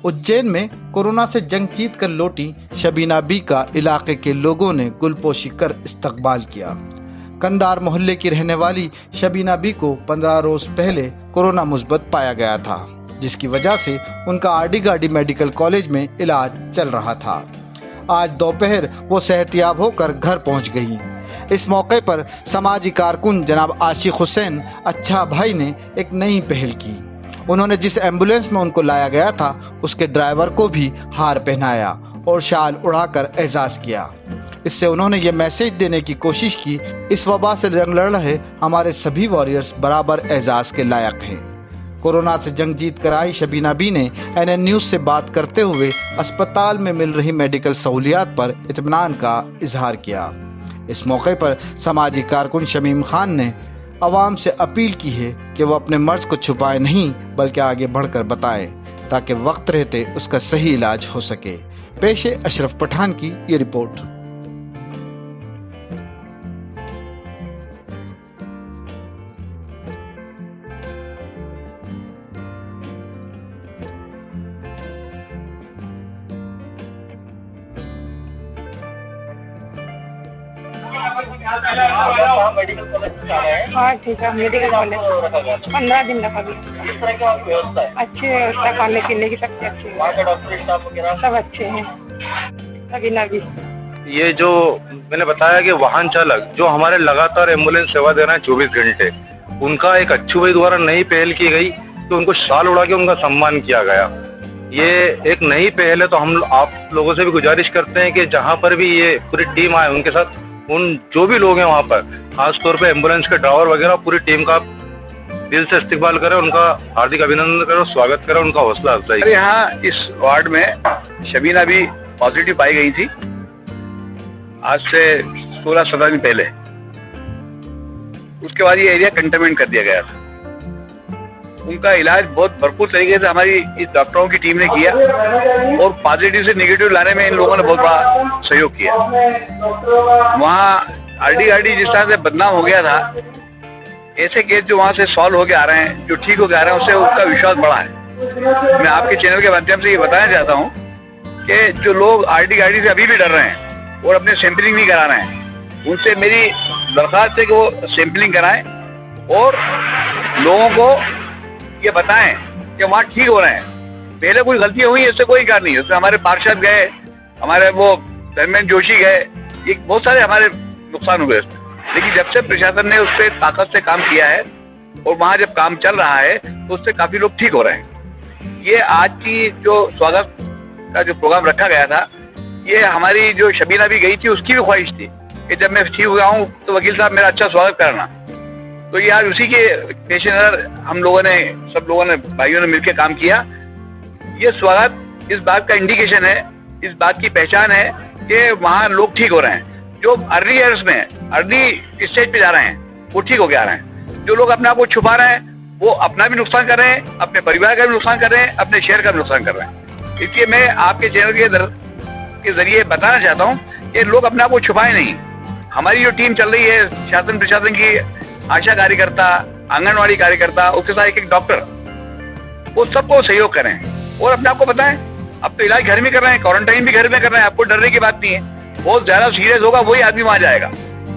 उज्जैन में कोरोना से जंग जीत कर लौटी शबीना बी का इलाके के लोगों ने गुलपोशी कर इस्तकबाल किया। कंधार मोहल्ले की रहने वाली शबीना बी को 15 रोज पहले कोरोना मुस्बत पाया गया था, जिसकी वजह से उनका आरडी गार्डी मेडिकल कॉलेज में इलाज चल रहा था। आज दोपहर वो सेहतयाब होकर घर पहुंच गई। इस मौके पर समाजी कारकुन जनाब आशिक हुसैन अच्छा भाई ने एक नई पहल की। उन्होंने जिस एम्बुलेंस में उनको लाया गया था उसके ड्राइवर को भी हार पहनाया और शाल उड़ाकर एजाज किया। इससे उन्होंने ये मैसेज देने की कोशिश की, इस वबा से जंग लड़ रहे हमारे सभी वॉरियर्स बराबर एजाज के लायक हैं। कोरोना से जंग जीत कर आई शबीना बी ने एनएन न्यूज़ से बात करते हुए अस्पताल में मिल रही मेडिकल सहूलियात पर इत्मीनान का इजहार किया। इस मौके पर समाजी कारकुन शमीम खान ने अवाम से अपील की है कि वो अपने मर्ज को छुपाए नहीं बल्कि आगे बढ़कर बताएं, ताकि वक्त रहते उसका सही इलाज हो सके। पेश है अशरफ पठान की ये रिपोर्ट। हाँ ठीक है, मेडिकल कॉलेज 15 दिन रखा भी। अच्छी व्यवस्था, खाने पीने की सबसे अच्छी है, सब अच्छे हैं। शबीना बी ये जो मैंने बताया कि वाहन चालक जो हमारे लगातार एम्बुलेंस सेवा दे रहे हैं 24 घंटे, उनका एक अच्छू भाई द्वारा नई पहल की गई कि उनको शाल उड़ा के उनका सम्मान किया गया। ये एक नई पहल है, तो हम आप लोगों से भी गुजारिश करते हैं कि जहाँ पर भी ये पूरी टीम आए उनके साथ उन जो भी लोग हैं वहाँ पर, खासतौर पे एम्बुलेंस के ड्राइवर वगैरह, पूरी टीम का दिल से इस्तकबाल करें, उनका हार्दिक अभिनंदन करें, स्वागत करें, उनका हौसला अफजाई। यहाँ इस वार्ड में शबीना भी पॉजिटिव पाई गई थी आज से 16-17 दिन पहले। उसके बाद ये एरिया कंटेनमेंट कर दिया गया था। उनका इलाज बहुत भरपूर तरीके से हमारी इस डॉक्टरों की टीम ने किया और पॉजिटिव से नेगेटिव लाने में इन लोगों ने बहुत बड़ा सहयोग किया। वहाँ आरडी जिस तरह से बदनाम हो गया था, ऐसे केस जो वहाँ से सॉल्व होके आ रहे हैं, जो ठीक होके आ रहे हैं, उससे उसका विश्वास बढ़ा है। मैं आपके चैनल के माध्यम से ये बताना चाहता हूँ कि जो लोग आरडी से अभी भी डर रहे हैं और अपने सैंपलिंग नहीं करा रहे हैं, उनसे मेरी दरख्वास्त है कि वो सैंपलिंग कराएं और लोगों को ये बताएं कि वहाँ ठीक हो रहे हैं। पहले कोई गलतियाँ हुई, इससे कोई कार नहीं। उसमें हमारे पार्षद गए, हमारे वो धर्मेंद्र जोशी गए, ये बहुत सारे हमारे नुकसान हुए। लेकिन जब से प्रशासन ने उस पर ताकत से काम किया है और वहाँ जब काम चल रहा है तो उससे काफ़ी लोग ठीक हो रहे हैं। ये आज की जो स्वागत का जो प्रोग्राम रखा गया था, ये हमारी जो शबीना भी गई थी उसकी भी ख्वाहिश थी कि जब मैं ठीक हुआ हूँ तो वकील साहब मेरा अच्छा स्वागत करना। तो ये आज उसी के पेश नज़र हम लोगों ने, सब लोगों ने, भाइयों ने मिलकर काम किया। ये स्वागत इस बात का इंडिकेशन है, इस बात की पहचान है कि वहाँ लोग ठीक हो रहे हैं। जो अर्ली ईयर्स में अर्ली स्टेज पे जा रहे हैं वो ठीक हो के आ रहे हैं। जो लोग अपने आप को छुपा रहे हैं वो अपना भी नुकसान कर रहे हैं, अपने परिवार का भी नुकसान कर रहे हैं, अपने शहर का भी नुकसान कर रहे हैं। इसलिए मैं आपके चैनल के जरिए बताना चाहता हूँ कि लोग अपने आप को छुपाए नहीं। हमारी जो टीम चल रही है, शासन प्रशासन की, आशा कार्यकर्ता, आंगनवाड़ी कार्यकर्ता, उसके साथ एक डॉक्टर, वो सबको सहयोग करें और अपने आप को बताएं। अब तो इलाज घर में कर रहे हैं, क्वारंटाइन भी घर में कर रहे हैं, आपको डरने की बात नहीं है। बहुत ज्यादा सीरियस होगा वही आदमी वहां जाएगा,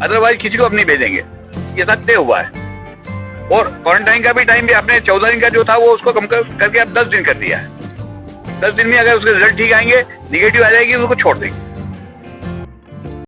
अदरवाइज किसी को अब नहीं भेजेंगे, ये सब तय हुआ है। और क्वारंटाइन का भी टाइम भी आपने 14 दिन का जो था वो उसको कम करके अब 10 दिन कर दिया है। 10 दिन में अगर उसके रिजल्ट ठीक आएंगे, निगेटिव आ जाएगी, उसको छोड़ देंगे।